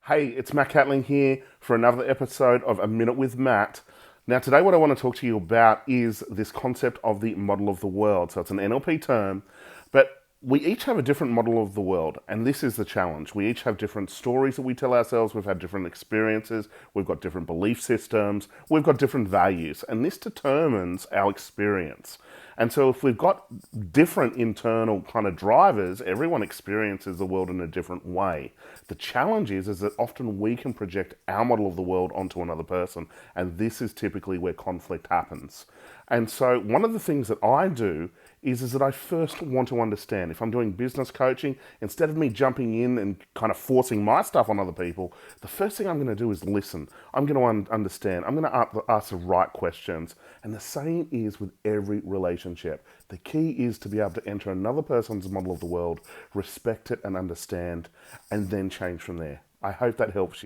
Hey, it's Matt Catling here for another episode of A Minute with Matt. Now, today, what I want to talk to you about is this concept of the model of the world. So, it's an NLP term, but we each have a different model of the world, and this is the challenge. We each have different stories that we tell ourselves, we've had different experiences, we've got different belief systems, we've got different values, and this determines our experience. And so, if we've got different internal kind of drivers, everyone experiences the world in a different way. The challenge is that often we can project our model of the world onto another person, and this is typically where conflict happens. And so, one of the things that I do is that I first want to understand. If I'm doing business coaching, instead of me jumping in and kind of forcing my stuff on other people, the first thing I'm going to do is listen. I'm going to understand. I'm going to ask the right questions. And the same is with every relationship. The key is to be able to enter another person's model of the world, respect it and understand, and then change from there. I hope that helps you.